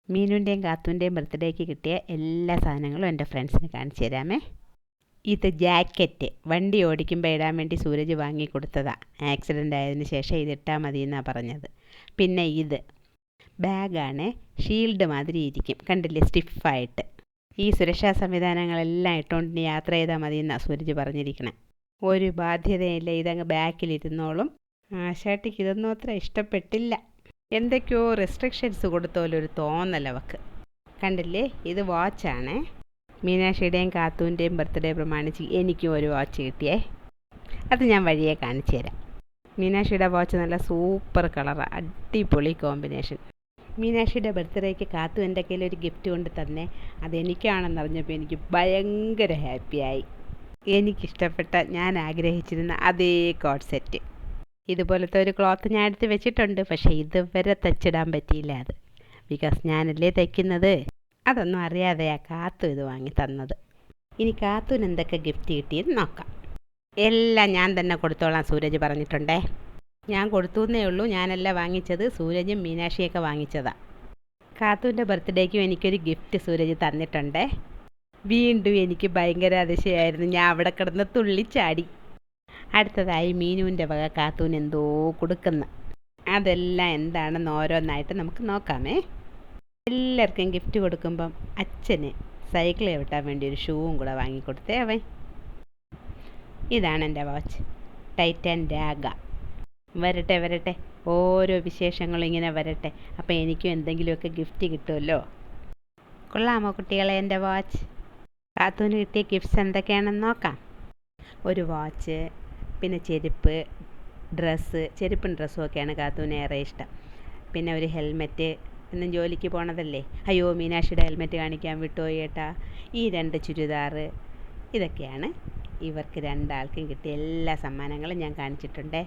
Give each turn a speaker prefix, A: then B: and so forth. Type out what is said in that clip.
A: മീനുൻ്റെയും കാത്തുൻ്റെയും ബർത്ത്ഡേക്ക് കിട്ടിയ എല്ലാ സാധനങ്ങളും എൻ്റെ ഫ്രണ്ട്സിന് കാണിച്ചു തരാമേ. ഇത് ജാക്കറ്റ് വണ്ടി ഓടിക്കുമ്പോൾ ഇടാൻ വേണ്ടി സൂരജ് വാങ്ങിക്കൊടുത്തതാണ്. ആക്സിഡൻ്റ് ആയതിന് ശേഷം ഇതിട്ടാൽ മതി എന്നാണ് പറഞ്ഞത്. പിന്നെ ഇത് ബാഗാണ്, ഷീൽഡ് മാതിരി ഇരിക്കും, കണ്ടില്ലേ, സ്റ്റിഫായിട്ട്. ഈ സുരക്ഷാ സംവിധാനങ്ങളെല്ലാം ഇട്ടുകൊണ്ട് യാത്ര ചെയ്താൽ മതി എന്നാണ് സൂരജ് പറഞ്ഞിരിക്കണേ. ഒരു ബാധ്യതയില്ല, ഇതങ്ങ് ബാക്കിലിരുന്നോളും. ആശാട്ടിക്ക് ഇതൊന്നും അത്ര ഇഷ്ടപ്പെട്ടില്ല. എന്തൊക്കെയോ റെസ്ട്രിക്ഷൻസ് കൊടുത്തോലൊരു തോന്നലവക്ക്. കണ്ടില്ലേ, ഇത് വാച്ചാണ്. മീനാക്ഷിയുടെയും കാത്തുവിൻ്റെയും ബർത്ത്ഡേ പ്രമാണിച്ച് എനിക്കും ഒരു വാച്ച് കിട്ടിയേ. അത് ഞാൻ വഴിയെ കാണിച്ചു തരാം. മീനാക്ഷിയുടെ വാച്ച് നല്ല സൂപ്പർ കളറാണ്, അടിപൊളി കോമ്പിനേഷൻ. മീനാക്ഷിയുടെ ബർത്ത്ഡേക്ക് കാത്തു എൻ്റെ കയ്യിൽ ഒരു ഗിഫ്റ്റ് കൊണ്ട് തന്നെ. അതെനിക്കാണെന്നറിഞ്ഞപ്പോൾ എനിക്ക് ഭയങ്കര ഹാപ്പിയായി. എനിക്കിഷ്ടപ്പെട്ട, ഞാൻ ആഗ്രഹിച്ചിരുന്ന അതേ കോഡ് സെറ്റ്. ഇതുപോലത്തെ ഒരു ക്ലോത്ത് ഞാൻ എടുത്ത് വെച്ചിട്ടുണ്ട്, പക്ഷേ ഇതുവരെ തച്ചിടാൻ പറ്റിയില്ല. അത് ബിക്കോസ് ഞാനല്ലേ തയ്ക്കുന്നത്. അതൊന്നും അറിയാതെയാ കാത്തു ഇത് വാങ്ങി തന്നത്. ഇനി കാത്തുവിന് എന്തൊക്കെ ഗിഫ്റ്റ് കിട്ടിയെന്ന് നോക്കാം. എല്ലാം ഞാൻ തന്നെ കൊടുത്തോളാം സൂരജ് പറഞ്ഞിട്ടുണ്ടേ. ഞാൻ കൊടുത്തുന്നേ ഉള്ളൂ, ഞാനല്ല വാങ്ങിച്ചത്, സൂരജും മീനാക്ഷിയൊക്കെ വാങ്ങിച്ചതാണ്. കാത്തുവിൻ്റെ ബർത്ത്ഡേക്കും എനിക്കൊരു ഗിഫ്റ്റ് സൂരജ് തന്നിട്ടുണ്ടേ. വീണ്ടും എനിക്ക് ഭയങ്കര അതിശയമായിരുന്നു, ഞാൻ അവിടെ കിടന്ന് തുള്ളിച്ചാടി. അടുത്തതായി മീനുവിൻ്റെ വക കാത്തുവിന് എന്തോ കൊടുക്കുന്നു. അതെല്ലാം എന്താണെന്ന് ഓരോന്നായിട്ട് നമുക്ക് നോക്കാമേ. എല്ലാവർക്കും ഗിഫ്റ്റ് കൊടുക്കുമ്പം അച്ഛന് സൈക്കിൾ ചവിട്ടാൻ വേണ്ടി ഒരു ഷൂവും കൂടെ വാങ്ങിക്കൊടുത്തേ അവൻ. ഇതാണ് എൻ്റെ വാച്ച്, ടൈറ്റാൻ രാഗ. വരട്ടെ വരട്ടെ, ഓരോ വിശേഷങ്ങളും ഇങ്ങനെ വരട്ടെ, അപ്പോൾ എനിക്കും എന്തെങ്കിലുമൊക്കെ ഗിഫ്റ്റ് കിട്ടുമല്ലോ. കൊള്ളാമോ കുട്ടികളെ എൻ്റെ വാച്ച്? കാത്തുവിന് കിട്ടിയ ഗിഫ്റ്റ്സ് എന്തൊക്കെയാണെന്ന് നോക്കാം. ഒരു വാച്ച്, പിന്നെ ചെരുപ്പ്, ഡ്രസ്സ്. ചെരുപ്പും ഡ്രസ്സും ഒക്കെയാണ് കാത്തുവിന് ഏറെ ഇഷ്ടം. പിന്നെ ഒരു ഹെൽമെറ്റ്, എന്നും ജോലിക്ക് പോണതല്ലേ. അയ്യോ, മീനാക്ഷിയുടെ ഹെൽമെറ്റ് കാണിക്കാൻ വിട്ടുപോയി ഏട്ടാ. ഈ 2 ചുരിദാറ്, ഇതൊക്കെയാണ് ഇവർക്ക് രണ്ടാൾക്കും കിട്ടിയ എല്ലാ സമ്മാനങ്ങളും ഞാൻ കാണിച്ചിട്ടുണ്ടേ.